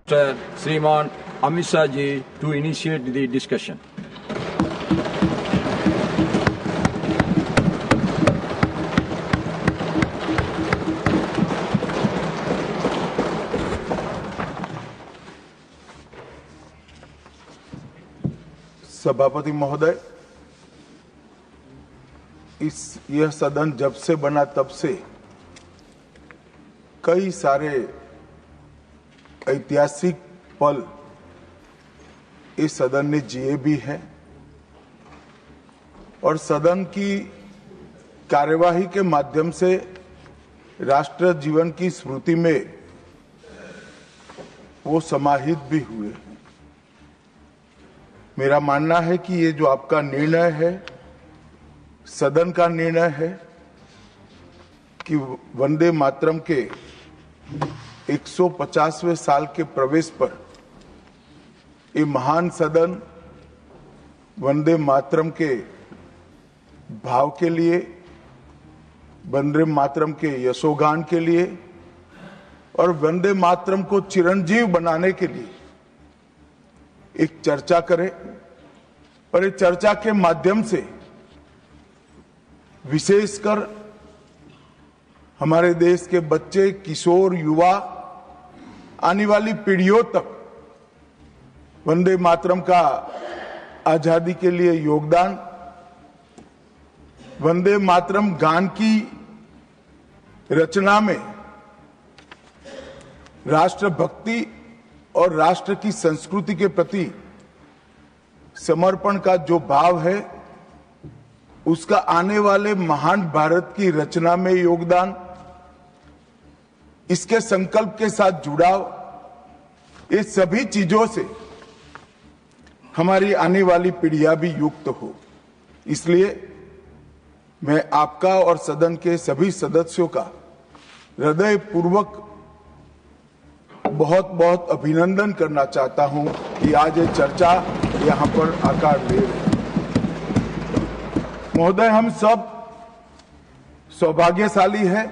Sir, Sriman Amit Shah ji to initiate the discussion. सभापति महोदय, यह सदन जब से बना तब से कई सारे ऐतिहासिक पल इस सदन ने जिए भी हैं और सदन की कार्यवाही के माध्यम से राष्ट्र जीवन की स्मृति में वो समाहित भी हुए हैं। मेरा मानना है कि ये जो आपका निर्णय है, सदन का निर्णय है कि वंदे मातरम के 150वें साल के प्रवेश पर ये महान सदन वंदे मातरम के भाव के लिए, वंदे मातरम के यशोगान के लिए और वंदे मातरम को चिरंजीव बनाने के लिए एक चर्चा करे और इस चर्चा के माध्यम से विशेषकर हमारे देश के बच्चे, किशोर, युवा, आने वाली पीढ़ियों तक वंदे मातरम का आजादी के लिए योगदान, वंदे मातरम गान की रचना में राष्ट्रभक्ति और राष्ट्र की संस्कृति के प्रति समर्पण का जो भाव है, उसका आने वाले महान भारत की रचना में योगदान, इसके संकल्प के साथ जुड़ाव, ये सभी चीजों से हमारी आने वाली पीढ़ियां भी युक्त हो। इसलिए मैं आपका और सदन के सभी सदस्यों का हृदय पूर्वक बहुत बहुत अभिनंदन करना चाहता हूं कि आज ये चर्चा यहां पर आकार ले रही है। महोदय, हम सब सौभाग्यशाली है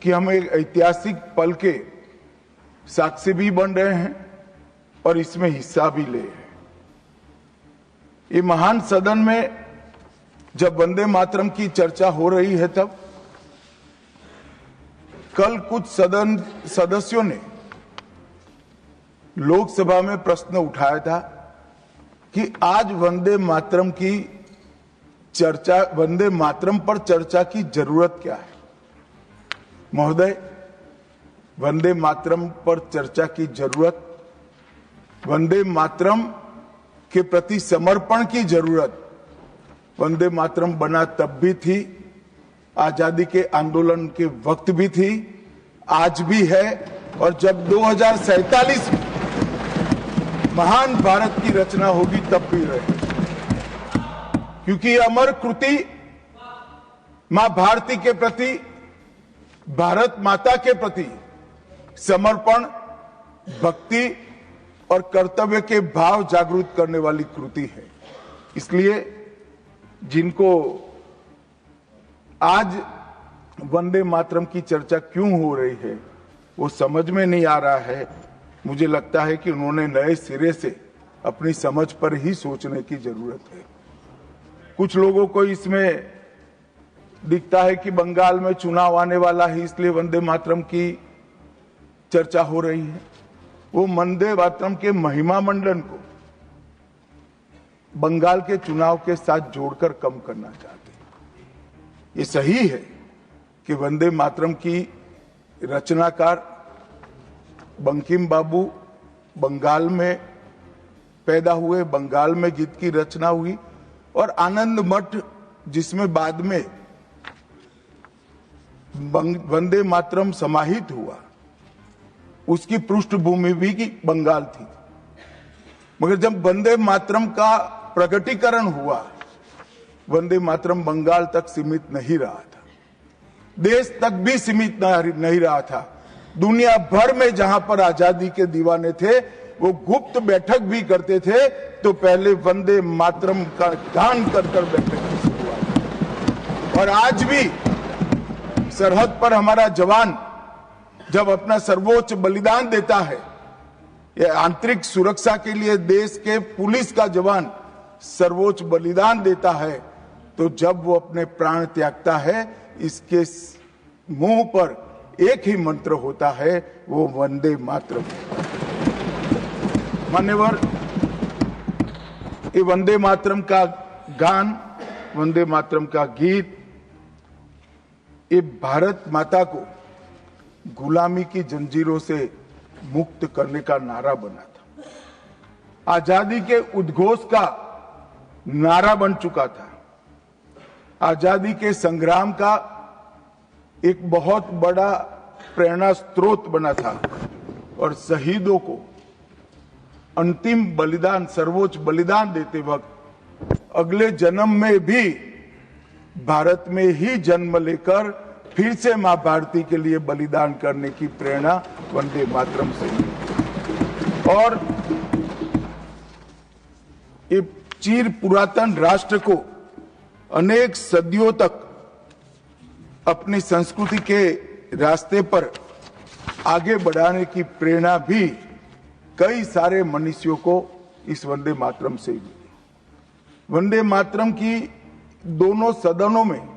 कि हम एक ऐतिहासिक पल के साक्षी भी बन रहे हैं और इसमें हिस्सा भी ले रहे हैं। ये महान सदन में जब वंदे मातरम की चर्चा हो रही है, तब कल कुछ सदन सदस्यों ने लोकसभा में प्रश्न उठाया था कि आज वंदे मातरम की चर्चा, वंदे मातरम पर चर्चा की जरूरत क्या है। महोदय, वंदे मातरम पर चर्चा की जरूरत, वंदे मातरम के प्रति समर्पण की जरूरत वंदे मातरम बना तब भी थी, आजादी के आंदोलन के वक्त भी थी, आज भी है और जब 2047 में महान भारत की रचना होगी तब भी रहे, क्योंकि अमर कृति मां भारती के प्रति, भारत माता के प्रति समर्पण, भक्ति और कर्तव्य के भाव जागृत करने वाली कृति है। इसलिए जिनको आज वंदे मातरम की चर्चा क्यों हो रही है वो समझ में नहीं आ रहा है। मुझे लगता है कि उन्होंने नए सिरे से अपनी समझ पर ही सोचने की जरूरत है। कुछ लोगों को इसमें दिखता है कि बंगाल में चुनाव आने वाला है, इसलिए वंदे मातरम की चर्चा हो रही है। वो वंदे मातरम के महिमा मंडन को बंगाल के चुनाव के साथ जोड़कर कम करना चाहते हैं। ये सही है कि वंदे मातरम की रचनाकार बंकिम बाबू बंगाल में पैदा हुए, बंगाल में गीत की रचना हुई और आनंद मठ जिसमें बाद में वंदे मातरम समाहित हुआ, उसकी पृष्ठभूमि भी की बंगाल थी। मगर जब वंदे मातरम का प्रकटीकरण हुआ, वंदे मातरम बंगाल तक सीमित नहीं रहा था, देश तक भी सीमित नहीं रहा था। दुनिया भर में जहां पर आजादी के दीवाने थे वो गुप्त बैठक भी करते थे तो पहले वंदे मातरम का गान कर बैठक की शुरुआत। और आज भी सरहद पर हमारा जवान जब अपना सर्वोच्च बलिदान देता है ये आंतरिक सुरक्षा के लिए देश के पुलिस का जवान सर्वोच्च बलिदान देता है, तो जब वो अपने प्राण त्यागता है, इसके मुंह पर एक ही मंत्र होता है, वो वंदे मातरम। मान्यवर, ये वंदे मातरम का गान, वंदे मातरम का गीत, ये भारत माता को गुलामी की जंजीरों से मुक्त करने का नारा बना था, आजादी के उद्घोष का नारा बन चुका था, आजादी के संग्राम का एक बहुत बड़ा प्रेरणा स्रोत बना था, और शहीदों को अंतिम बलिदान, सर्वोच्च बलिदान देते वक्त अगले जन्म में भी भारत में ही जन्म लेकर फिर से मां भारती के लिए बलिदान करने की प्रेरणा वंदे मातरम से मिली। और ये चिर पुरातन राष्ट्र को अनेक सदियों तक अपनी संस्कृति के रास्ते पर आगे बढ़ाने की प्रेरणा भी कई सारे मनुष्यों को इस वंदे मातरम से मिली। वंदे मातरम की दोनों सदनों में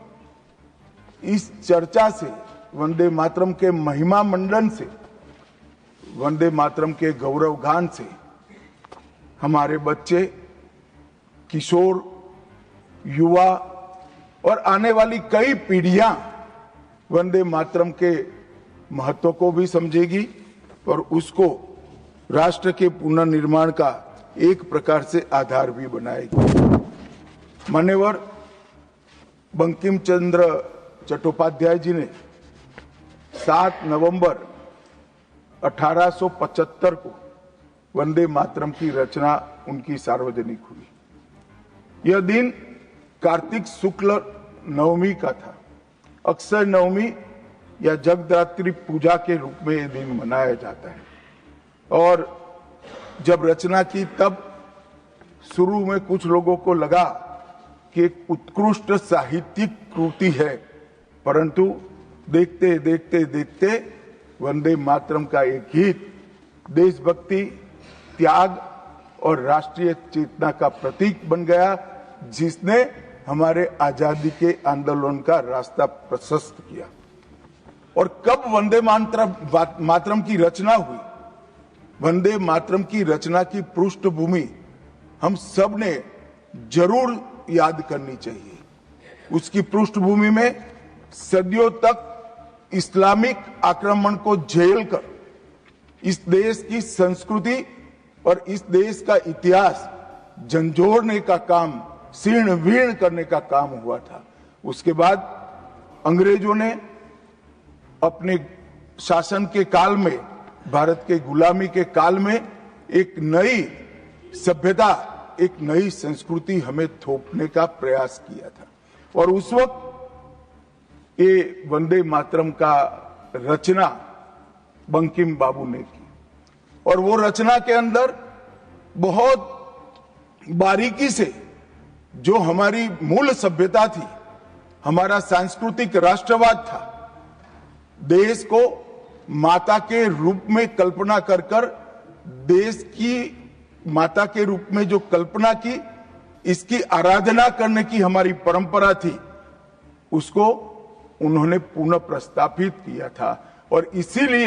इस चर्चा से, वंदे मातरम के महिमा मंडन से, वंदे मातरम के गौरव गान से हमारे बच्चे, किशोर, युवा और आने वाली कई पीढ़ियां वंदे मातरम के महत्व को भी समझेगी और उसको राष्ट्र के पुनर्निर्माण का एक प्रकार से आधार भी बनाएगी। मान्यवर, बंकिम चंद्र चट्टोपाध्याय जी ने 7 नवंबर 1875 को वंदे मातरम की रचना उनकी सार्वजनिक हुई। यह दिन कार्तिक शुक्ल नवमी का था। अक्षय नवमी या जगदात्री पूजा के रूप में यह दिन मनाया जाता है। और जब रचना की तब शुरू में कुछ लोगों को लगा कि एक उत्कृष्ट साहित्यिक कृति है, परंतु देखते देखते देखते वंदे मातरम का एक गीत देशभक्ति, त्याग और राष्ट्रीय चेतना का प्रतीक बन गया, जिसने हमारे आजादी के आंदोलन का रास्ता प्रशस्त किया। और कब वंदे मातरम की रचना हुई? वंदे मातरम की रचना की पृष्ठभूमि हम सब ने जरूर याद करनी चाहिए। उसकी पृष्ठभूमि में सदियों तक इस्लामिक आक्रमण को झेलकर इस देश की संस्कृति और इस देश का इतिहास झंझोड़ने का काम, शीर्ण वीर्ण करने का काम हुआ था। उसके बाद अंग्रेजों ने अपने शासन के काल में, भारत के गुलामी के काल में एक नई सभ्यता, एक नई संस्कृति हमें थोपने का प्रयास किया था। और उस वक्त ये वंदे मातरम का रचना बंकिम बाबू ने की, और वो रचना के अंदर बहुत बारीकी से जो हमारी मूल सभ्यता थी, हमारा सांस्कृतिक राष्ट्रवाद था, देश को माता के रूप में कल्पना कर कर, देश की माता के रूप में जो कल्पना की, इसकी आराधना करने की हमारी परंपरा थी, उसको उन्होंने पुनः प्रस्तापित किया था। और इसीलिए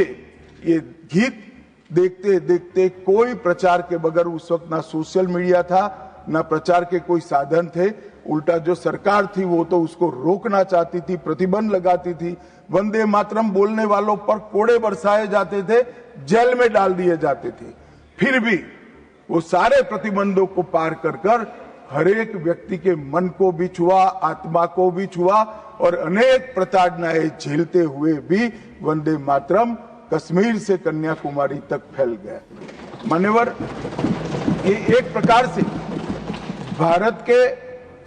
ये गीत देखते देखते कोई प्रचार के बगैर, उस वक्त ना सोशल मीडिया था, ना प्रचार के कोई साधन थे, उल्टा जो सरकार थी वो तो उसको रोकना चाहती थी, प्रतिबंध लगाती थी। वंदे मातरम बोलने वालों पर कोड़े बरसाए जाते थे, जेल में डाल दिए जाते थे। फिर भी वो सारे प्रतिबंधों को पार कर कर हर एक व्यक्ति के मन को भी छुआ, आत्मा को भी छुआ, और अनेक प्रताड़नाएं झेलते हुए भी वंदे मातरम कश्मीर से कन्याकुमारी तक फैल गया। मान्यवर, ये एक प्रकार से भारत के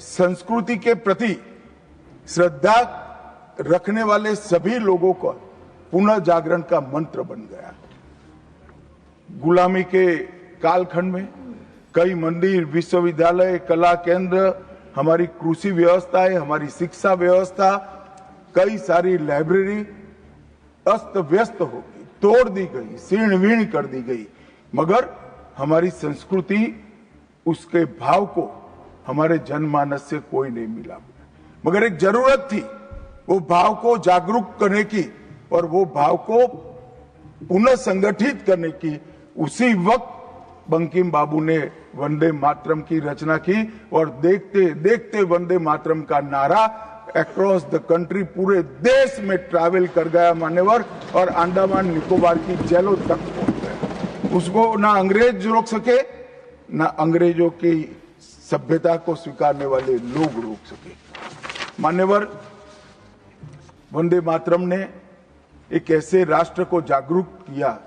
संस्कृति के प्रति श्रद्धा रखने वाले सभी लोगों का पुनः जागरण का मंत्र बन गया। गुलामी के कालखंड में कई मंदिर, विश्वविद्यालय, कला केंद्र, हमारी कृषि व्यवस्था है, हमारी शिक्षा व्यवस्था, कई सारी लाइब्रेरी अस्त व्यस्त हो गई, तोड़ दी गई, शीर्ण वीर्ण कर दी गई। मगर हमारी संस्कृति, उसके भाव को हमारे जनमानस से कोई नहीं मिला। मगर एक जरूरत थी वो भाव को जागरूक करने की और वो भाव को पुनः संगठित करने की। उसी वक्त बंकिम बाबू ने वंदे मातरम की रचना की और देखते देखते वंदे मातरम का नारा अक्रॉस द कंट्री, पूरे देश में ट्रैवल कर गया मान्यवर, और अंडमान निकोबार की जेलों तक पहुंच गया। उसको ना अंग्रेज रोक सके, ना अंग्रेजों की सभ्यता को स्वीकारने वाले लोग रोक सके। मान्यवर, वंदे मातरम ने एक ऐसे राष्ट्र को जागरूक किया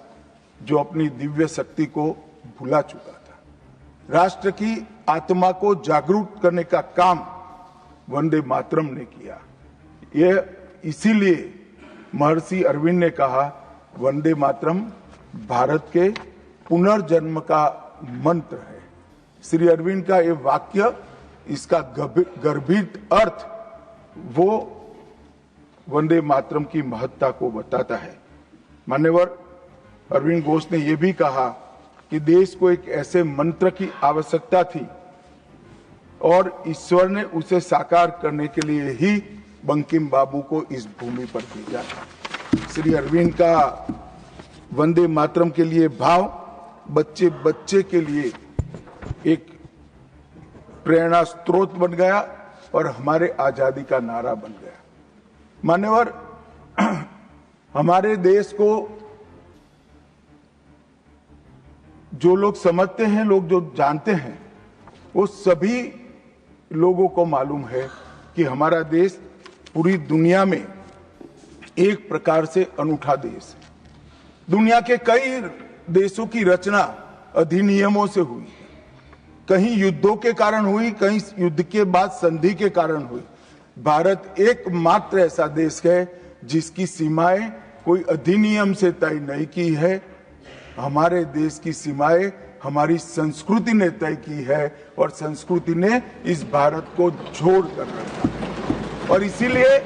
जो अपनी दिव्य शक्ति को भुला चुका था। राष्ट्र की आत्मा को जागरूक करने का काम वंदे मातरम ने किया। यह इसीलिए महर्षि अरविंद ने कहा, वंदे मातरम भारत के पुनर्जन्म का मंत्र है। श्री अरविंद का ये वाक्य, इसका गर्भित अर्थ वो वंदे मातरम की महत्ता को बताता है। मान्यवर, अरविंद घोष ने यह भी कहा कि देश को एक ऐसे मंत्र की आवश्यकता थी और ईश्वर ने उसे साकार करने के लिए ही बंकिम बाबू को इस भूमि पर भेजा था। श्री अरविंद का वंदे मातरम के लिए भाव बच्चे बच्चे के लिए एक प्रेरणा स्रोत बन गया और हमारे आजादी का नारा बन गया। मान्यवर, हमारे देश को जो लोग समझते हैं, लोग जो जानते हैं, वो सभी लोगों को मालूम है कि हमारा देश पूरी दुनिया में एक प्रकार से अनूठा देश है। दुनिया के कई देशों की रचना अधिनियमों से हुई, कहीं युद्धों के कारण हुई, कहीं युद्ध के बाद संधि के कारण हुई। भारत एकमात्र ऐसा देश है जिसकी सीमाएं कोई अधिनियम से तय नहीं की है। हमारे देश की सीमाएं हमारी संस्कृति ने तय की है और संस्कृति ने इस भारत को जोड़ कर रखा है। और इसीलिए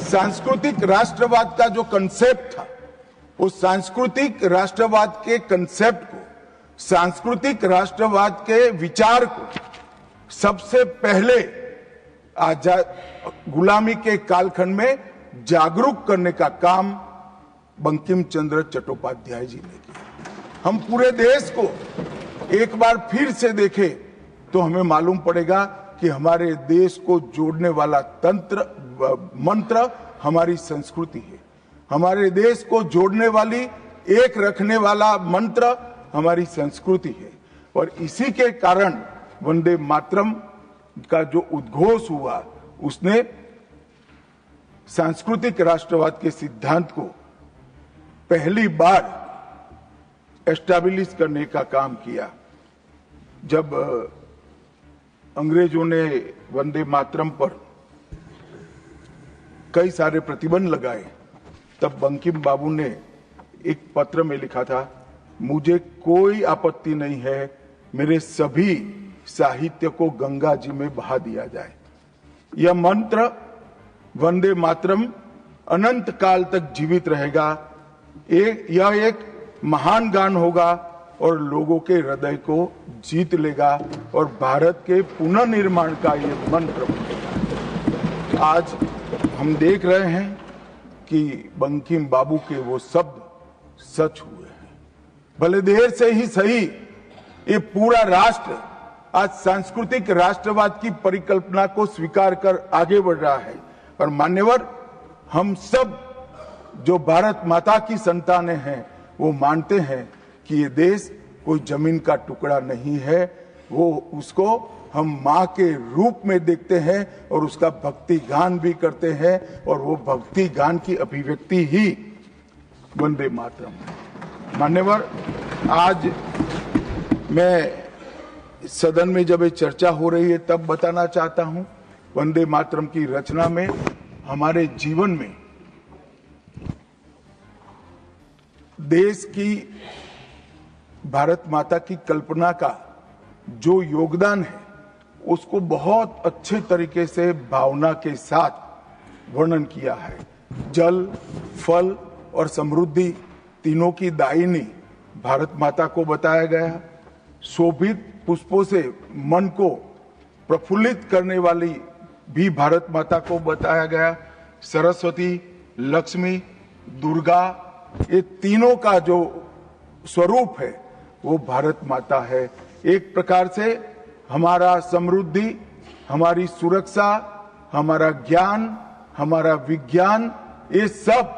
सांस्कृतिक राष्ट्रवाद का जो कंसेप्ट था, उस सांस्कृतिक राष्ट्रवाद के कंसेप्ट को, सांस्कृतिक राष्ट्रवाद के विचार को सबसे पहले गुलामी के कालखंड में जागरूक करने का काम बंकिम चंद्र चट्टोपाध्याय जी ने किया। हम पूरे देश को एक बार फिर से देखें तो हमें मालूम पड़ेगा कि हमारे देश को जोड़ने वाला मंत्र हमारी संस्कृति है। हमारे देश को जोड़ने वाली, एक रखने वाला मंत्र हमारी संस्कृति है। और इसी के कारण वंदे मातरम का जो उद्घोष हुआ, उसने सांस्कृतिक राष्ट्रवाद के सिद्धांत को पहली बार एस्टैब्लिश करने का काम किया। जब अंग्रेजों ने वंदे मातरम पर कई सारे प्रतिबंध लगाए, तब बंकिम बाबू ने एक पत्र में लिखा था, मुझे कोई आपत्ति नहीं है, मेरे सभी साहित्य को गंगा जी में बहा दिया जाए। यह मंत्र वंदे मातरम अनंत काल तक जीवित रहेगा। यह एक महान गान होगा और लोगों के हृदय को जीत लेगा और भारत के पुनर्निर्माण का यह मंत्र बनेगा। आज हम देख रहे हैं कि बंकिम बाबू के वो शब्द सच हुए हैं। भले देर से ही सही, ये पूरा राष्ट्र आज सांस्कृतिक राष्ट्रवाद की परिकल्पना को स्वीकार कर आगे बढ़ रहा है। और मान्यवर, हम सब जो भारत माता की संतानें हैं, वो मानते हैं कि ये देश कोई जमीन का टुकड़ा नहीं है। वो उसको हम माँ के रूप में देखते हैं और उसका भक्ति गान भी करते हैं, और वो भक्ति गान की अभिव्यक्ति ही वंदे मातरम। मान्यवर, आज मैं सदन में जब ये चर्चा हो रही है तब बताना चाहता हूं, वंदे मातरम की रचना में हमारे जीवन में देश की, भारत माता की कल्पना का जो योगदान है, उसको बहुत अच्छे तरीके से भावना के साथ वर्णन किया है। जल, फल और समृद्धि तीनों की दायिनी भारत माता को बताया गया। शोभित पुष्पों से मन को प्रफुल्लित करने वाली भी भारत माता को बताया गया। सरस्वती, लक्ष्मी, दुर्गा, ये तीनों का जो स्वरूप है वो भारत माता है। एक प्रकार से हमारा समृद्धि, हमारी सुरक्षा, हमारा ज्ञान, हमारा विज्ञान, ये सब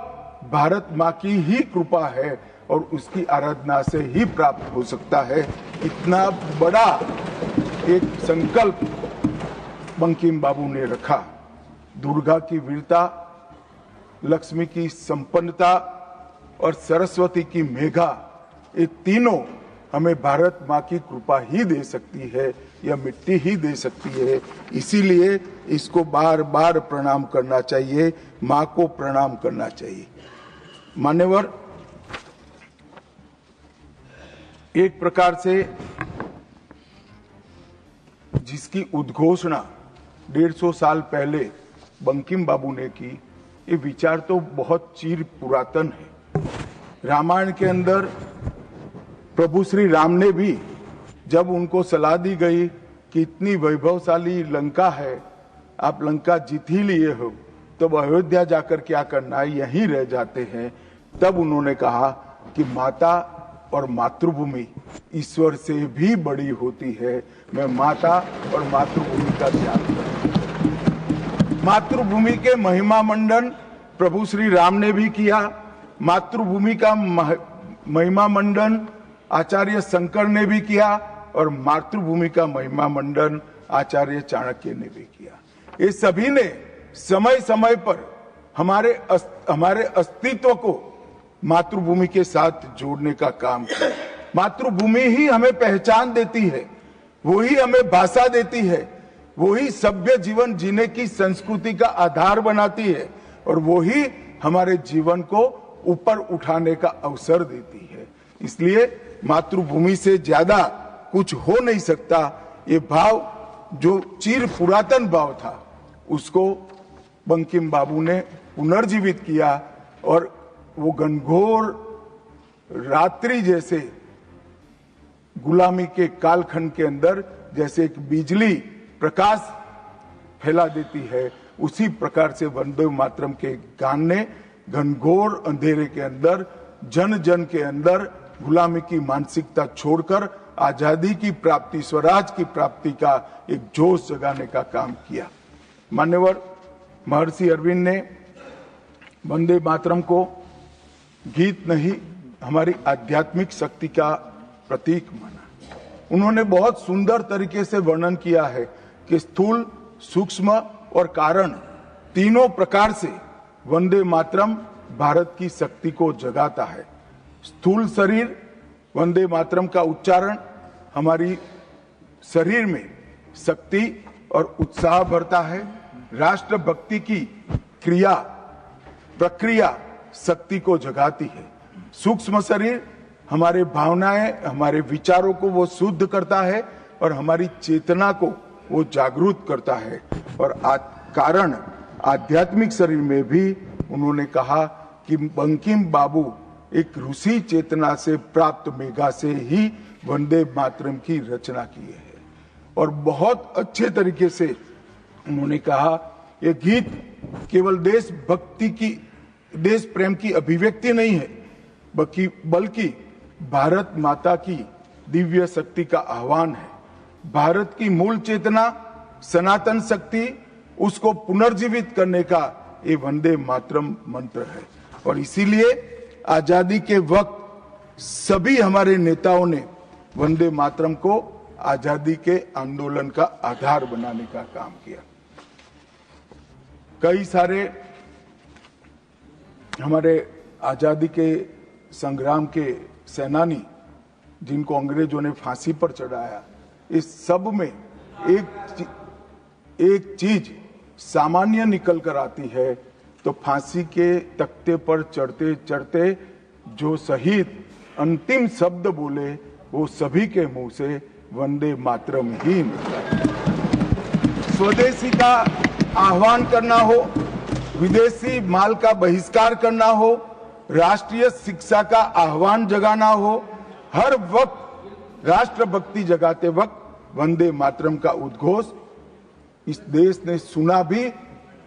भारत माँ की ही कृपा है और उसकी आराधना से ही प्राप्त हो सकता है। इतना बड़ा एक संकल्प बंकिम बाबू ने रखा। दुर्गा की वीरता, लक्ष्मी की संपन्नता और सरस्वती की मेघा, ये तीनों हमें भारत माँ की कृपा ही दे सकती है, यह मिट्टी ही दे सकती है। इसीलिए इसको बार बार प्रणाम करना चाहिए, माँ को प्रणाम करना चाहिए। मान्यवर, एक प्रकार से जिसकी उद्घोषणा 150 साल पहले बंकिम बाबू ने की, ये विचार तो बहुत चिर पुरातन है। रामायण के अंदर प्रभु श्री राम ने भी जब उनको सलाह दी गई कि इतनी वैभवशाली लंका है, आप लंका जीत ही लिए हो, तब अयोध्या जाकर क्या करना है, यहीं रह जाते हैं। तब उन्होंने कहा कि माता और मातृभूमि ईश्वर से भी बड़ी होती है, मैं माता और मातृभूमि का त्याग करूं। मातृभूमि के महिमा मंडन प्रभु श्री राम ने भी किया। मातृभूमि का महिमा मंडन आचार्य शंकर ने भी किया और मातृभूमि का महिमा मंडन आचार्य चाणक्य ने भी किया। ये सभी ने समय समय पर हमारे अस्तित्व को मातृभूमि के साथ जोड़ने का काम किया। मातृभूमि ही हमें पहचान देती है, वो ही हमें भाषा देती है, वो ही सभ्य जीवन जीने की संस्कृति का आधार बनाती है और वो ही हमारे जीवन को ऊपर उठाने का अवसर देती है। इसलिए मातृभूमि से ज्यादा कुछ हो नहीं सकता। ये भाव जो चिर पुरातन भाव था, उसको बंकिम बाबू ने पुनर्जीवित किया और वो घनघोर रात्रि जैसे गुलामी के कालखंड के अंदर जैसे एक बिजली प्रकाश फैला देती है, उसी प्रकार से वंदे मातरम के गान ने घनघोर अंधेरे के अंदर, जन जन के अंदर गुलामी की मानसिकता छोड़कर आजादी की प्राप्ति, स्वराज की प्राप्ति का एक जोश जगाने का काम किया। मान्यवर, महर्षि अरविंद ने वंदे मातरम को गीत नहीं, हमारी आध्यात्मिक शक्ति का प्रतीक माना। उन्होंने बहुत सुंदर तरीके से वर्णन किया है कि स्थूल, सूक्ष्म और कारण तीनों प्रकार से वंदे मातरम भारत की शक्ति को जगाता है। स्थूल शरीर, वंदे मातरम का उच्चारण हमारी शरीर में शक्ति और उत्साह भरता है। राष्ट्रभक्ति की क्रिया प्रक्रिया शक्ति को जगाती है। सूक्ष्म शरीर हमारे भावनाएं, हमारे विचारों को वो शुद्ध करता है और हमारी चेतना को वो जागरूक करता है। और कारण आध्यात्मिक शरीर में भी उन्होंने कहा कि बंकिम बाबू एक ऋषि चेतना से प्राप्त मेघा से ही वंदे मातरम की रचना की है। और बहुत अच्छे तरीके से उन्होंने कहा, यह गीत केवल देशभक्ति की, देश प्रेम की अभिव्यक्ति नहीं है, बल्कि भारत माता की दिव्य शक्ति का आह्वान है। भारत की मूल चेतना, सनातन शक्ति, उसको पुनर्जीवित करने का ये वंदे मातरम मंत्र है। और इसीलिए आजादी के वक्त सभी हमारे नेताओं ने वंदे मातरम को आजादी के आंदोलन का आधार बनाने का काम किया। कई सारे हमारे आजादी के संग्राम के सेनानी जिनको अंग्रेजों ने फांसी पर चढ़ाया, इस सब में एक चीज सामान्य निकल कर आती है, तो फांसी के तख्ते पर चढ़ते चढ़ते जो शहीद अंतिम शब्द बोले वो सभी के मुंह से वंदे मातरम ही निकला। स्वदेशी का आह्वान करना हो, विदेशी माल का बहिष्कार करना हो, राष्ट्रीय शिक्षा का आह्वान जगाना हो, हर वक्त राष्ट्रभक्ति जगाते वक्त वंदे मातरम का उद्घोष इस देश ने सुना भी,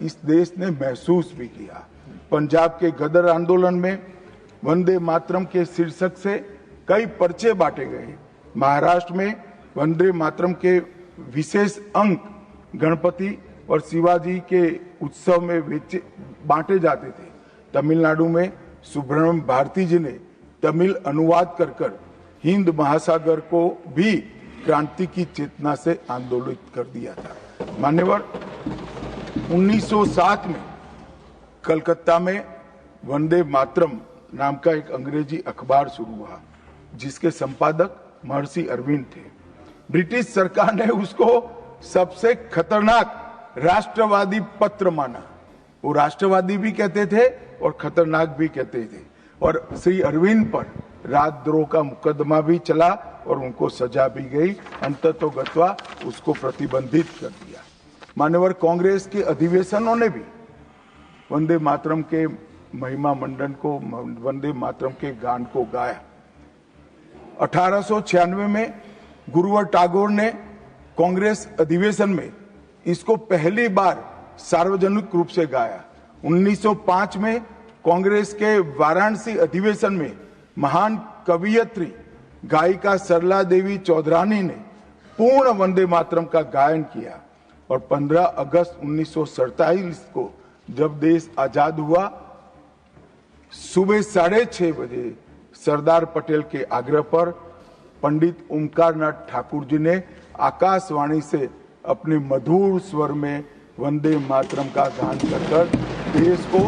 इस देश ने महसूस भी किया। पंजाब के गदर आंदोलन में वंदे मातरम के शीर्षक से कई पर्चे बांटे गए। महाराष्ट्र में वंदे मातरम के विशेष अंक गणपति और शिवाजी के उत्सव में बांटे जाते थे। तमिलनाडु में सुब्रह्मण्यम भारती जी ने तमिल अनुवाद कर हिंद महासागर को भी क्रांति की चेतना से आंदोलित कर दिया था। मान्यवर, 1907 में कलकत्ता में वंदे मातरम नाम का एक अंग्रेजी अखबार शुरू हुआ, जिसके संपादक महर्षि अरविंद थे। ब्रिटिश सरकार ने उसको सबसे खतरनाक राष्ट्रवादी पत्र माना। वो राष्ट्रवादी भी कहते थे और खतरनाक भी कहते थे, और श्री अरविंद पर राजद्रोह का मुकदमा भी चला और उनको सजा भी गई। अंततोगत्वा उसको प्रतिबंधित कर दिया। मान्यवर, कांग्रेस के अधिवेशनों ने भी वंदे मातरम के महिमा मंडन को, वंदे मातरम के गान को गाया। 1896 में गुरुवर टैगोर ने कांग्रेस अधिवेशन में इसको पहली बार सार्वजनिक रूप से गाया। 1905 में कांग्रेस के वाराणसी अधिवेशन में महान कवियत्री गायिका सरला देवी चौधरानी ने पूर्ण वंदे मातरम का गायन किया। और 15 अगस्त 1947 को जब देश आजाद हुआ, सुबह 6:30 बजे सरदार पटेल के आग्रह पर पंडित ओमकारनाथ ठाकुर जी ने आकाशवाणी से अपने मधुर स्वर में वंदे मातरम का गान कर देश को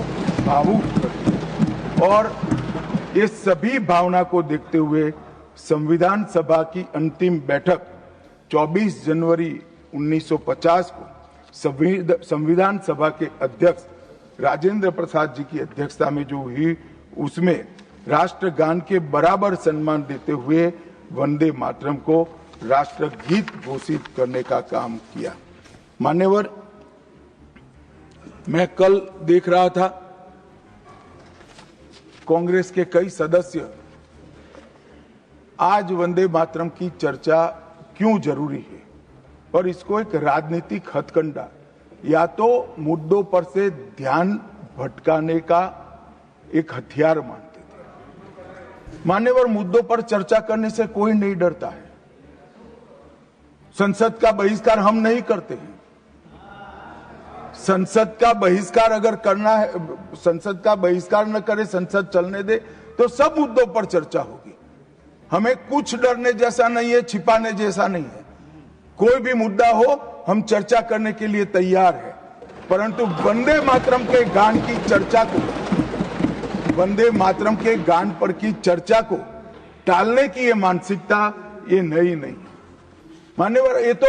भावुक कर दिया। और ये सभी भावना को देखते हुए संविधान सभा की अंतिम बैठक 24 जनवरी 1950 को संविधान सभा के अध्यक्ष राजेंद्र प्रसाद जी की अध्यक्षता में जो हुई, उसमें राष्ट्रगान के बराबर सम्मान देते हुए वंदे मातरम को राष्ट्रगीत घोषित करने का काम किया। मान्यवर, मैं कल देख रहा था कांग्रेस के कई सदस्य आज वंदे मातरम की चर्चा क्यों जरूरी है और इसको एक राजनीतिक हथकंडा या तो मुद्दों पर से ध्यान भटकाने का एक हथियार मानते थे। मान्यवर, मुद्दों पर चर्चा करने से कोई नहीं डरता है। संसद का बहिष्कार हम नहीं करते हैं। संसद का बहिष्कार अगर करना है, संसद का बहिष्कार न करे, संसद चलने दे, तो सब मुद्दों पर चर्चा होगी। हमें कुछ डरने जैसा नहीं है, छिपाने जैसा नहीं है। कोई भी मुद्दा हो, हम चर्चा करने के लिए तैयार है। परंतु वंदे मातरम के गान की चर्चा को, वंदे मातरम के गान पर की चर्चा को टालने की ये मानसिकता ये नई नहीं। मान्यवर, ये तो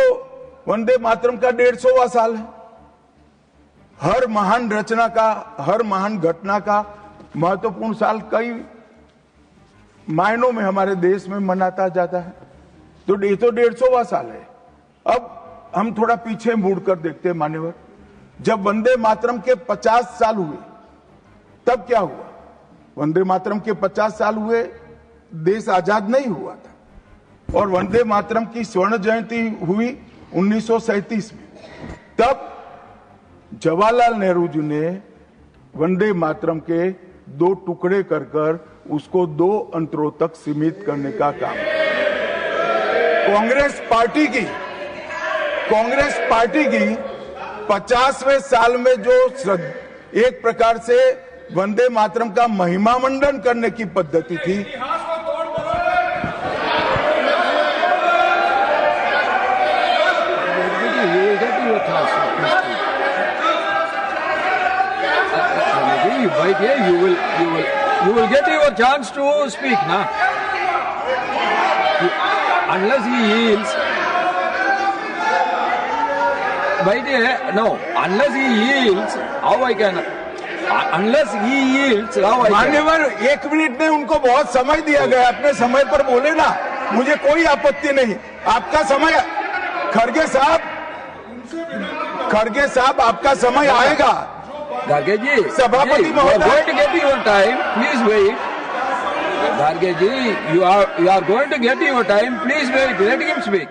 वंदे मातरम का 150वां साल है। हर महान रचना का, हर महान घटना का महत्वपूर्ण साल कई मायनों में हमारे देश में मनाता जाता है। तो ये तो 150वां साल है। अब हम थोड़ा पीछे मुड़कर देखते हैं। मान्यवर, जब वंदे मातरम के 50 साल हुए तब क्या हुआ? वंदे मातरम के 50 साल हुए, देश आजाद नहीं हुआ था। और वंदे मातरम की स्वर्ण जयंती हुई 1937 में। तब जवाहरलाल नेहरू जी ने वंदे मातरम के 2 टुकड़े कर उसको 2 अंतरों तक सीमित करने का काम। कांग्रेस पार्टी की 50वें साल में जो एक प्रकार से वंदे मातरम का महिमा मंडन करने की पद्धति थी, you will get your chance to speak, na? Unless he yields, unless he yields, how I can? Unless he yields, how I can? मान्यवर, 1 मिनट में उनको बहुत समय दिया गया, अपने समय पर बोले ना, मुझे कोई आपत्ति नहीं। आपका समय, खड़गे साहब आपका समय आएगा। Garge ji, सभापति you are महोदय, going to get your time. Please wait. Garge ji, you are going to get your time. Please wait. Let him speak.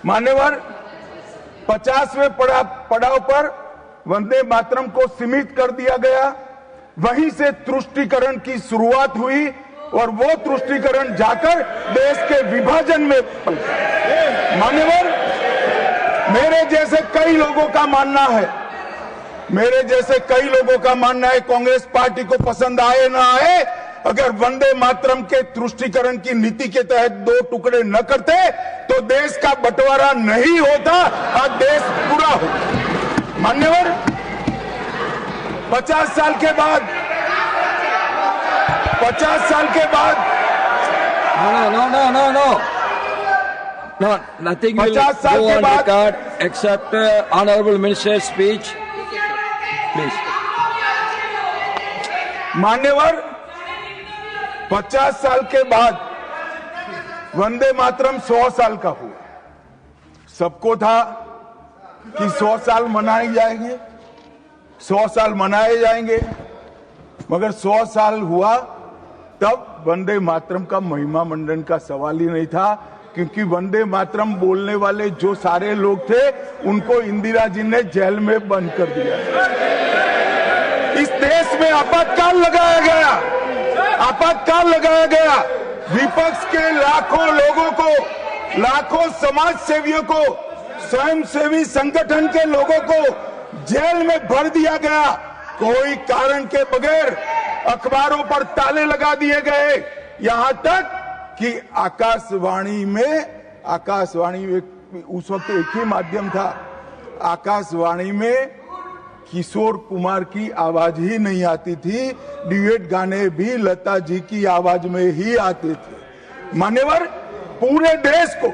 मान्यवर 50वें पड़ाव पर वंदे मातरम को सीमित कर दिया गया। वहीं से तुष्टीकरण की शुरुआत हुई और वो तुष्टीकरण जाकर देश के विभाजन में मान्यवर मेरे जैसे कई लोगों का मानना है कांग्रेस पार्टी को पसंद आए ना आए, अगर वंदे मातरम के तुष्टीकरण की नीति के तहत 2 टुकड़े न करते तो देश का बंटवारा नहीं होता और देश पूरा होता। मान्यवर 50 साल के बाद No, nothing will go on record except Honorable Minister's speech. Please. मान्यवर 50 साल के बाद वंदे मातरम 100 साल का हुआ। सबको था कि 100 साल मनाए जाएंगे, मगर 100 साल हुआ तब वंदे मातरम का महिमा मंडन का सवाल ही नहीं था, क्योंकि वंदे मातरम बोलने वाले जो सारे लोग थे उनको इंदिरा जी ने जेल में बंद कर दिया। इस देश में आपातकाल लगाया गया। विपक्ष के लाखों लोगों को, लाखों समाज सेवियों को, स्वयंसेवी संगठन के लोगों को जेल में भर दिया गया। कोई कारण के बगैर अखबारों पर ताले लगा दिए गए। यहां तक कि आकाशवाणी उस वक्त एक ही माध्यम था, आकाशवाणी में किशोर कुमार की आवाज ही नहीं आती थी, ड्यूएट गाने भी लता जी की आवाज में ही आते थे। मान्यवर पूरे देश को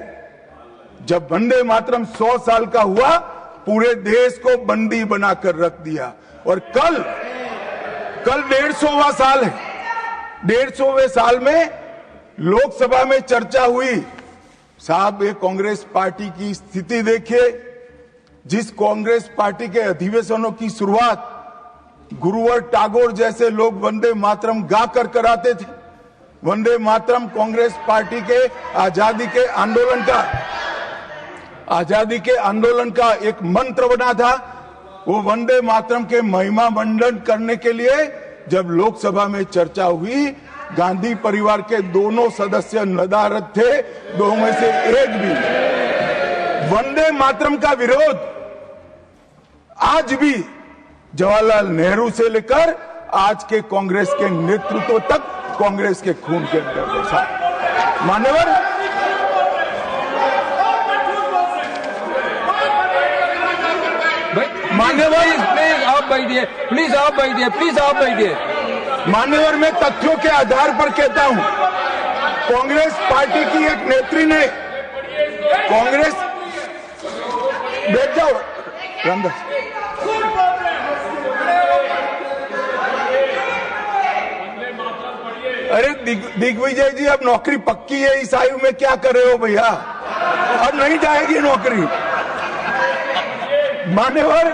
जब वंदे मातरम 100 साल का हुआ, पूरे देश को बंदी बनाकर रख दिया। और कल 150वां साल है। 150वें साल में लोकसभा में चर्चा हुई। साहब ये कांग्रेस पार्टी की स्थिति देखिए। जिस कांग्रेस पार्टी के अधिवेशनों की शुरुआत गुरुवर टैगोर जैसे लोग वंदे मातरम गाकर कराते थे। वंदे मातरम कांग्रेस पार्टी के आजादी के आंदोलन का एक मंत्र बना था। वो वंदे मातरम के महिमा मंडन करने के लिए जब लोकसभा में चर्चा हुई, गांधी परिवार के दोनों सदस्य नदारद थे, दो में से एक भी। वंदे मातरम का विरोध आज भी जवाहरलाल नेहरू से लेकर आज के कांग्रेस के नेतृत्व तक कांग्रेस के खून के अंदर बसा। मान्यवर प्लीज आप बैठिए। मान्यवर मैं तथ्यों के आधार पर कहता हूं, कांग्रेस पार्टी की एक नेत्री ने कांग्रेस बैठ जाओ रामदास। अरे दिग्विजय जी, अब नौकरी पक्की है इस आयु में, क्या कर रहे हो भैया? अब नहीं जाएगी नौकरी। मान्यवर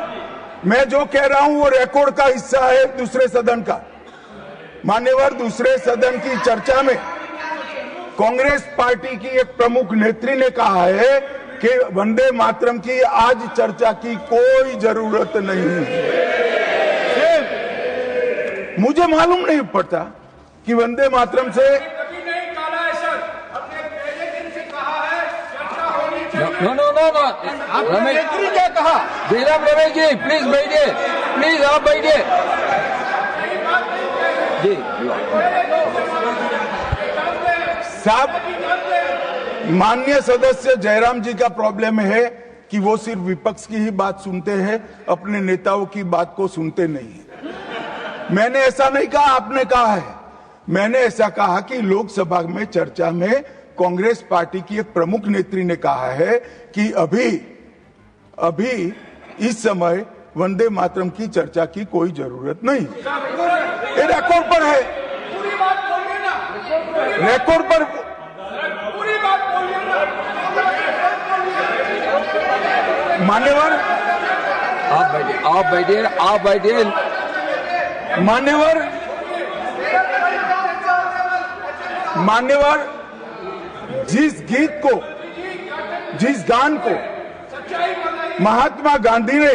मैं जो कह रहा हूं वो रिकॉर्ड का हिस्सा है दूसरे सदन का। मान्यवर दूसरे सदन की चर्चा में कांग्रेस पार्टी की एक प्रमुख नेत्री ने कहा है कि वंदे मातरम की आज चर्चा की कोई जरूरत नहीं है। मुझे मालूम नहीं पड़ता कि वंदे मातरम से रमेश क्या कहा? जयराम रमेश जी प्लीज बैठिए, प्लीज आप बैठिए जी। साहब माननीय सदस्य जयराम जी का प्रॉब्लम है कि वो सिर्फ विपक्ष की ही बात सुनते हैं, अपने नेताओं की बात को सुनते नहीं है। मैंने ऐसा नहीं कहा, आपने कहा है। मैंने ऐसा कहा कि लोकसभा में चर्चा में कांग्रेस पार्टी की एक प्रमुख नेत्री ने कहा है कि अभी इस समय वंदे मातरम की चर्चा की कोई जरूरत नहीं। ये रिकॉर्ड पर है, रिकॉर्ड पर। मान्यवर आप बैठिए मान्यवर, जिस गीत को, जिस गान को महात्मा गांधी ने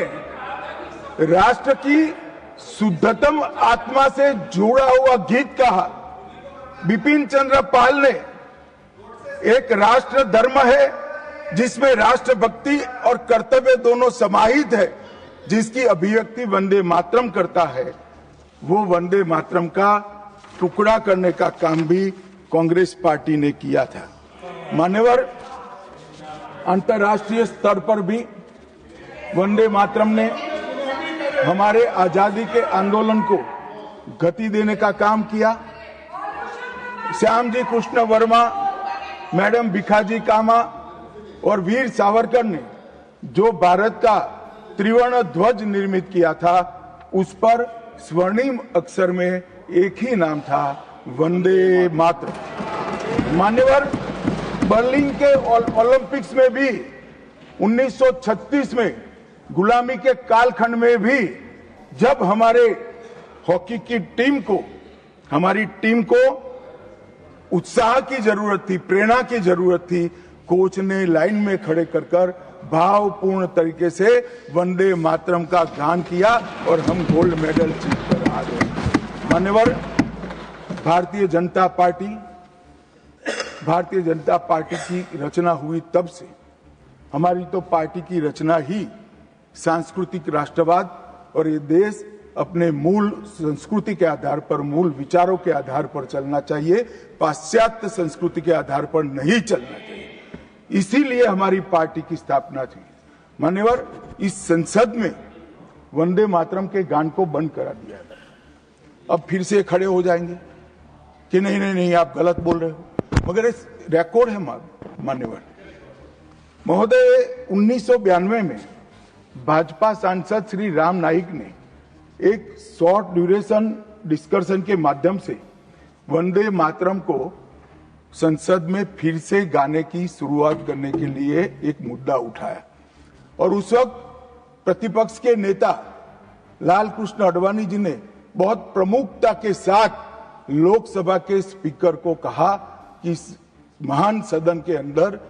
राष्ट्र की शुद्धतम आत्मा से जुड़ा हुआ गीत कहा, बिपिन चंद्र पाल ने एक राष्ट्र धर्म है जिसमें राष्ट्रभक्ति और कर्तव्य दोनों समाहित है, जिसकी अभिव्यक्ति वंदे मातरम करता है, वो वंदे मातरम का टुकड़ा करने का काम भी कांग्रेस पार्टी ने किया था। मान्यवर, अंतर्राष्ट्रीय स्तर पर भी वंदे मातरम ने हमारे आजादी के आंदोलन को गति देने का काम किया। श्यामजी कृष्ण वर्मा, मैडम भिखाजी कामा और वीर सावरकर ने जो भारत का त्रिवर्ण ध्वज निर्मित किया था, उस पर स्वर्णिम अक्षर में एक ही नाम था, वंदे मातरम। मान्यवर, बर्लिन के ओलंपिक्स में भी 1936 में गुलामी के कालखंड में भी जब हमारे हॉकी की टीम को, हमारी टीम को उत्साह की जरूरत थी, प्रेरणा की जरूरत थी, कोच ने लाइन में खड़े कर भावपूर्ण तरीके से वंदे मातरम का गान किया और हम गोल्ड मेडल जीतकर आ गए। मान्यवर, भारतीय जनता पार्टी की रचना हुई तब से। हमारी तो पार्टी की रचना ही सांस्कृतिक राष्ट्रवाद और ये देश अपने मूल संस्कृति के आधार पर, मूल विचारों के आधार पर चलना चाहिए, पाश्चात्य संस्कृति के आधार पर नहीं चलना चाहिए। इसीलिए हमारी पार्टी की स्थापना थी। मान्यवर, इस संसद में वंदे मातरम के गान को बंद करा दिया गया। अब फिर से खड़े हो जाएंगे कि नहीं नहीं नहीं, आप गलत बोल रहे हो, मगर इस रिकॉर्ड है मान्यवर महोदय। 1992 में भाजपा सांसद श्री राम नाईक ने एक शॉर्ट ड्यूरेशन डिस्कशन के माध्यम से वंदे मातरम को संसद में फिर से गाने की शुरुआत करने के लिए एक मुद्दा उठाया और उस वक्त प्रतिपक्ष के नेता लाल कृष्ण आडवाणी जी ने बहुत प्रमुखता के साथ लोकसभा के स्पीकर को कहा कि इस महान सदन के अंदर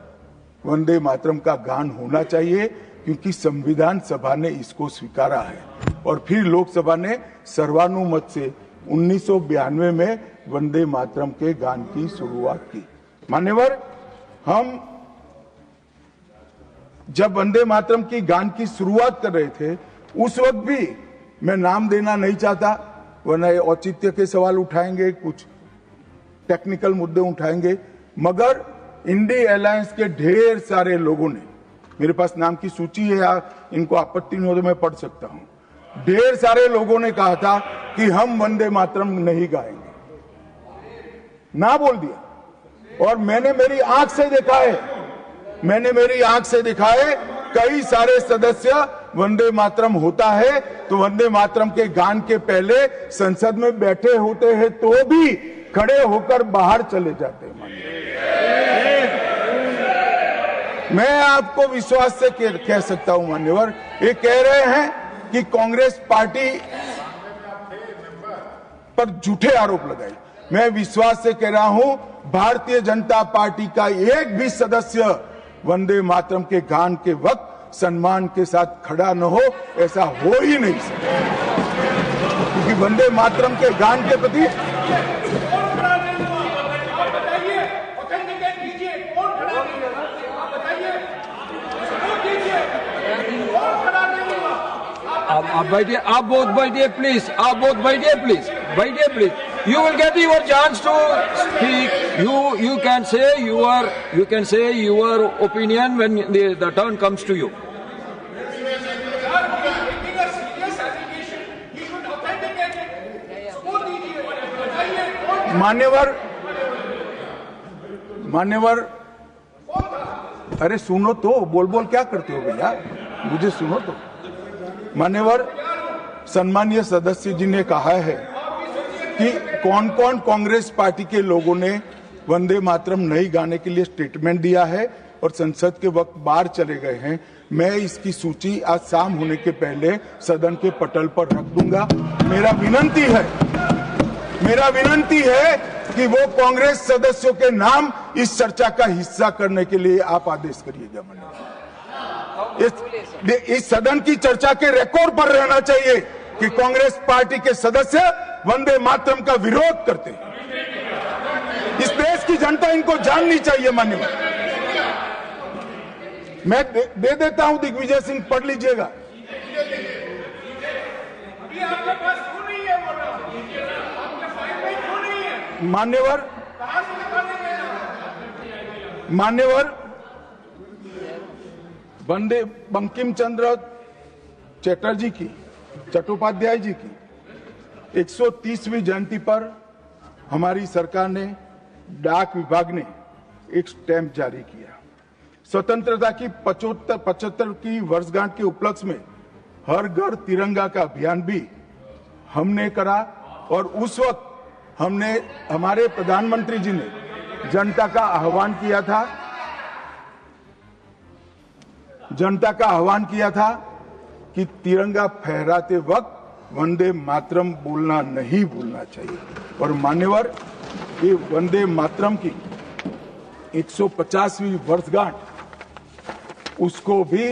वंदे मातरम का गान होना चाहिए, क्योंकि संविधान सभा ने इसको स्वीकारा है। और फिर लोकसभा ने सर्वानुमत से 1992 में वंदे मातरम के गान की शुरुआत की। मान्यवर, हम जब वंदे मातरम की गान की शुरुआत कर रहे थे, उस वक्त भी मैं नाम देना नहीं चाहता, वरना औचित्य के सवाल उठाएंगे, कुछ टेक्निकल मुद्दे उठाएंगे, मगर इंडी अलायंस के ढेर सारे लोगों ने, मेरे पास नाम की सूची है, इनको आपत्ति नहीं हो तो मैं पढ़ सकता हूं, ढेर सारे लोगों ने कहा था कि हम वंदे मातरम नहीं गाएंगे, ना बोल दिया। और मैंने मेरी आंख से देखा है, कई सारे सदस्य वंदे मातरम होता है तो वंदे मातरम के गान के पहले संसद में बैठे होते हैं तो भी खड़े होकर बाहर चले जाते हैं। मैं आपको विश्वास से कह सकता हूं मान्यवर, ये कह रहे हैं कि कांग्रेस पार्टी पर झूठे आरोप लगाए। मैं विश्वास से कह रहा हूं, भारतीय जनता पार्टी का एक भी सदस्य वंदे मातरम के गान के वक्त सम्मान के साथ खड़ा न हो, ऐसा हो ही नहीं सकता, क्योंकि वंदे मातरम के गान के प्रति आप बैठिए, आप बोथ बैठिए प्लीज, आप बोथ बैठिए please, you will get your chance to speak. You can say your opinion when the turn comes to you. मान्यवर, अरे सुनो तो, बोल क्या करते हो भैया, मुझे सुनो तो। मान्यवर, सम्मानीय सदस्य जी ने कहा है कि कौन कौन कांग्रेस पार्टी के लोगों ने वंदे मातरम नहीं गाने के लिए स्टेटमेंट दिया है, और संसद के वक्त बाहर चले गए हैं, मैं इसकी सूची आज शाम होने के पहले सदन के पटल पर रख दूंगा। मेरा विनंती है कि वो कांग्रेस सदस्यों के नाम इस चर्चा का हिस्सा करने के लिए आप आदेश करिएगा। इस सदन की चर्चा के रिकॉर्ड पर रहना चाहिए कि कांग्रेस पार्टी के सदस्य वंदे मातरम का विरोध करते हैं। इस देश की जनता इनको जाननी चाहिए। मान्यवर, मैं दे देता हूं, दिग्विजय सिंह पढ़ लीजिएगा। मान्यवर वंदे बंकिम चंद्र चटर्जी की, चट्टोपाध्याय जी की 130वीं जयंती पर हमारी सरकार ने, डाक विभाग ने एक स्टैंप जारी किया। स्वतंत्रता की 75 की वर्षगांठ के उपलक्ष्य में हर घर तिरंगा का अभियान भी हमने करा और उस वक्त हमारे प्रधानमंत्री जी ने जनता का आह्वान किया था कि तिरंगा फहराते वक्त वंदे मातरम बोलना नहीं भूलना चाहिए। और मान्यवर, ये वंदे मातरम की 150वीं वर्षगांठ, उसको भी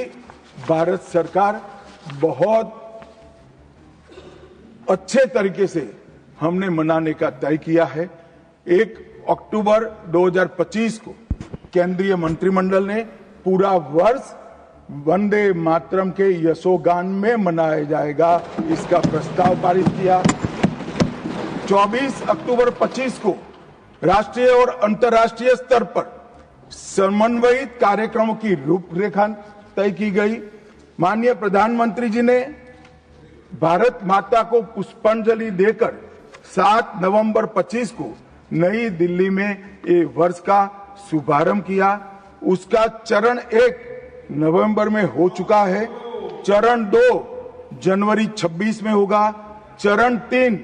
भारत सरकार बहुत अच्छे तरीके से हमने मनाने का तय किया है। 1 अक्टूबर 2025 को केंद्रीय मंत्रिमंडल ने पूरा वर्ष वंदे मातरम के यशोगान में मनाया जाएगा, इसका प्रस्ताव पारित किया। 24 अक्टूबर 25 को राष्ट्रीय और अंतर्राष्ट्रीय स्तर पर समन्वयित कार्यक्रमों की रूपरेखा तय की गई। माननीय प्रधानमंत्री जी ने भारत माता को पुष्पांजलि देकर 7 नवंबर 25 को नई दिल्ली में ये वर्ष का शुभारंभ किया। उसका चरण 1 नवंबर में हो चुका है, चरण 2 जनवरी 26 में होगा, चरण 3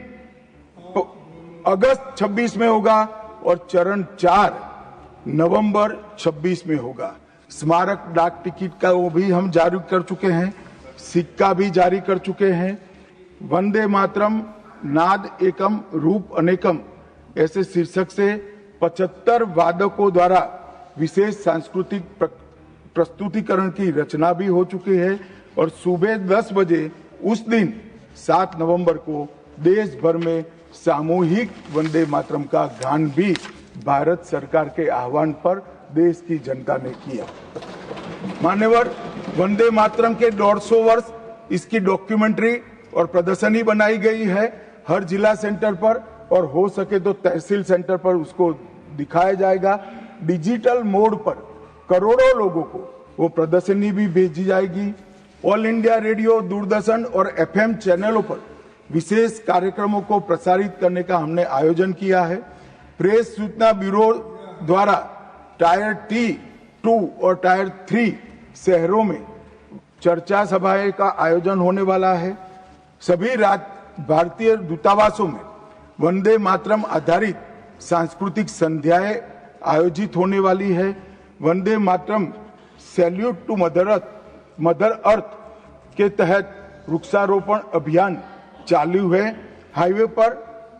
अगस्त 26 में होगा और चरण 4 नवंबर 26 में होगा। स्मारक डाक टिकट का वो भी हम जारी कर चुके हैं, सिक्का भी जारी कर चुके हैं। वंदे मातरम नाद एकम रूप अनेकम ऐसे शीर्षक से 75 वादकों द्वारा विशेष सांस्कृतिक प्रस्तुतिकरण की रचना भी हो चुकी है और सुबह 10 बजे उस दिन 7 नवंबर को देश भर में सामूहिक वंदे मातरम का गान भी भारत सरकार के आह्वान पर देश की जनता ने किया। मान्यवर, वंदे मातरम के 150 वर्ष, इसकी डॉक्यूमेंट्री और प्रदर्शनी बनाई गई है हर जिला सेंटर पर, और हो सके तो तहसील सेंटर पर उसको दिखाया जाएगा। डिजिटल मोड पर करोड़ों लोगों को वो प्रदर्शनी भी भेजी जाएगी। ऑल इंडिया रेडियो, दूरदर्शन और FM चैनलों पर विशेष कार्यक्रमों को प्रसारित करने का हमने आयोजन किया है। प्रेस सूचना ब्यूरो द्वारा टायर T2 और टायर 3 शहरों में चर्चा सभाएं का आयोजन होने वाला है। सभी भारतीय दूतावासों में वंदे मातरम आधारित सांस्कृतिक संध्याएं आयोजित होने वाली है। Vande Mataram salute to mother earth के तहत वृक्षारोपण अभियान चालू है। हाईवे पर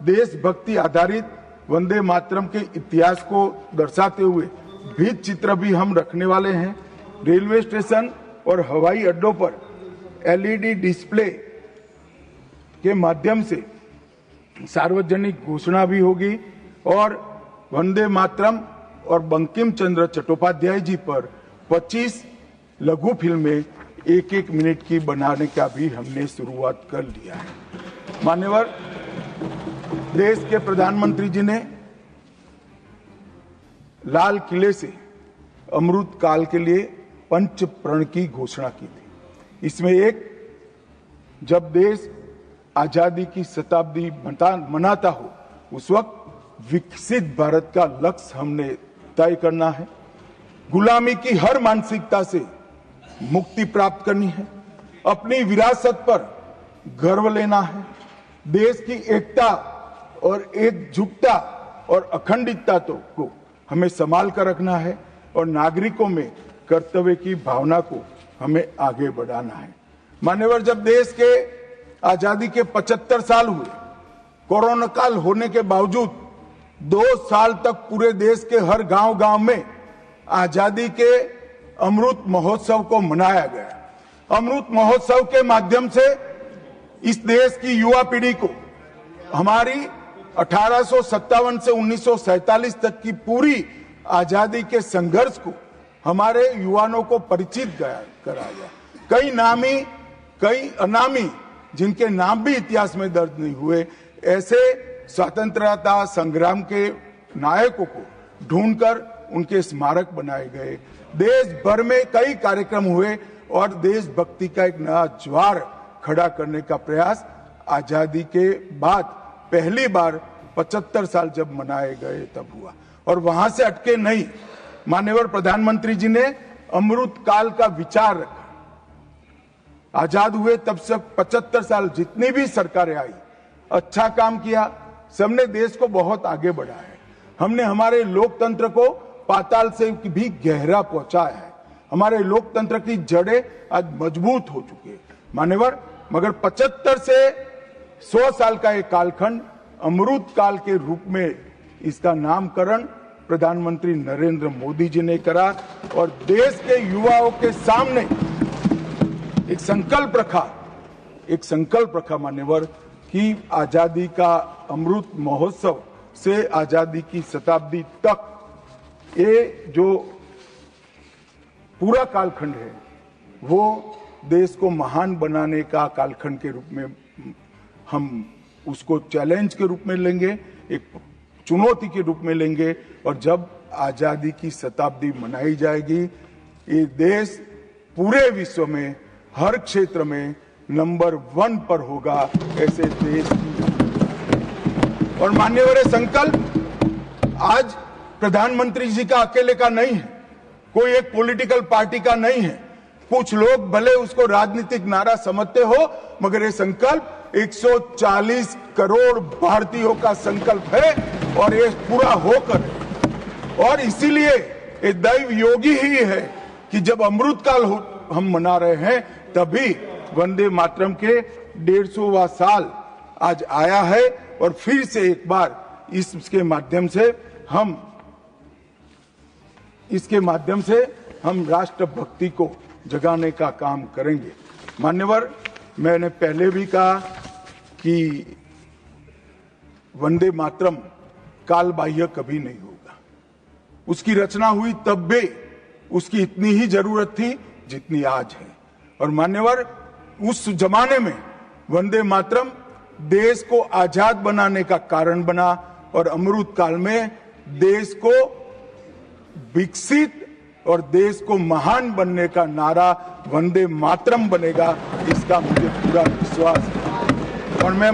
देशभक्ति आधारित वंदे मातरम के इतिहास को दर्शाते हुए भित्ति चित्र भी हम रखने वाले हैं। रेलवे स्टेशन और हवाई अड्डों पर LED डिस्प्ले के माध्यम से सार्वजनिक घोषणा भी होगी और वंदे मातरम और बंकिम चंद्र चट्टोपाध्याय जी पर 25 लघु फिल्में 1-1 मिनट की बनाने का भी हमने शुरुआत कर लिया है। मान्यवर, देश के प्रधानमंत्री जी ने लाल किले से अमृत काल के लिए पंच प्रण की घोषणा की थी। इसमें एक, जब देश आजादी की शताब्दी मनाता हो उस वक्त विकसित भारत का लक्ष्य हमने तय करना है। गुलामी की हर मानसिकता से मुक्ति प्राप्त करनी है। अपनी विरासत पर गर्व लेना है। देश की एकता और एकजुटता और अखंडितता को हमें संभाल कर रखना है। और नागरिकों में कर्तव्य की भावना को हमें आगे बढ़ाना है। मान्यवर, जब देश के आजादी के 75 साल हुए, कोरोना काल होने के बावजूद 2 साल तक पूरे देश के हर गांव-गांव में आजादी के अमृत महोत्सव को मनाया गया। अमृत महोत्सव के माध्यम से इस देश की युवा पीढ़ी को हमारी 1857 से 1947 तक की पूरी आजादी के संघर्ष को हमारे युवाओं को परिचित कराया। कई नामी, कई अनामी, जिनके नाम भी इतिहास में दर्ज नहीं हुए, ऐसे स्वतंत्रता संग्राम के नायकों को ढूंढकर उनके स्मारक बनाए गए। देश भर में कई कार्यक्रम हुए और देशभक्ति का एक नया ज्वार खड़ा करने का प्रयास आजादी के बाद पहली बार 75 साल जब मनाए गए तब हुआ। और वहां से अटके नहीं, माननीय प्रधानमंत्री जी ने अमृत काल का विचार रखा। आजाद हुए तब से 75 साल जितनी भी सरकारें आई, अच्छा काम किया, सबने देश को बहुत आगे बढ़ाया है। हमने हमारे लोकतंत्र को पाताल से भी गहरा पहुंचाया है। हमारे लोकतंत्र की जड़ें आज मजबूत हो चुकी है मान्यवर। मगर 75 से 100 साल का एक कालखंड अमृत काल के रूप में इसका नामकरण प्रधानमंत्री नरेंद्र मोदी जी ने करा और देश के युवाओं के सामने एक संकल्प रखा मान्यवर कि आजादी का अमृत महोत्सव से आजादी की शताब्दी तक ये जो पूरा कालखंड है वो देश को महान बनाने का कालखंड के रूप में हम उसको चैलेंज के रूप में लेंगे, एक चुनौती के रूप में लेंगे। और जब आजादी की शताब्दी मनाई जाएगी, ये देश पूरे विश्व में हर क्षेत्र में नंबर 1 पर होगा। ऐसे देश और मान्यवर संकल्प आज प्रधानमंत्री जी का अकेले का नहीं है, कोई एक पॉलिटिकल पार्टी का नहीं है। कुछ लोग भले उसको राजनीतिक नारा समझते हो, मगर ये संकल्प 140 करोड़ भारतीयों का संकल्प है और ये पूरा होकर, और इसीलिए ये दैव योगी ही है कि जब अमृत काल हम मना रहे हैं तभी वंदे मातरम के 150वां साल आज आया है। और फिर से एक बार इसके माध्यम से हम राष्ट्रभक्ति को जगाने का काम करेंगे। मान्यवर, मैंने पहले भी कहा कि वंदे मातरम काल बाह्य कभी नहीं होगा। उसकी रचना हुई तब भी उसकी इतनी ही जरूरत थी जितनी आज है। और मान्यवर, उस जमाने में वंदे मातरम देश को आजाद बनाने का कारण बना और अमृत काल में देश को विकसित और देश को महान बनने का नारा वंदे मातरम बनेगा, इसका मुझे पूरा विश्वास है। और मैं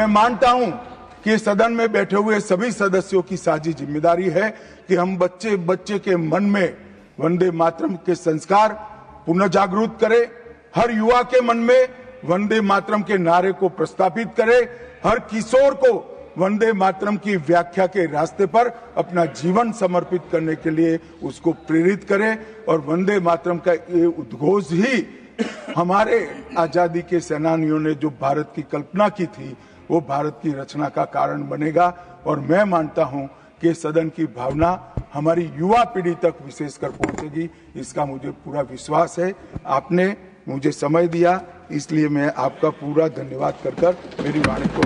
मानता हूं कि सदन में बैठे हुए सभी सदस्यों की साझी जिम्मेदारी है कि हम बच्चे के मन में वंदे मातरम के संस्कार पुनः जागृत करें, हर युवा के मन में वंदे मातरम के नारे को प्रस्तापित करें, हर किशोर को वंदे मातरम की व्याख्या के रास्ते पर अपना जीवन समर्पित करने के लिए उसको प्रेरित करें। और वंदे मातरम का ये उद्घोष ही हमारे आजादी के सेनानियों ने जो भारत की कल्पना की थी वो भारत की रचना का कारण बनेगा। और मैं मानता हूं कि सदन की भावना हमारी युवा पीढ़ी तक विशेषकर पहुंचेगी, इसका मुझे पूरा विश्वास है। आपने मुझे समय दिया, इसलिए मैं आपका पूरा धन्यवाद कर मेरी वाणी को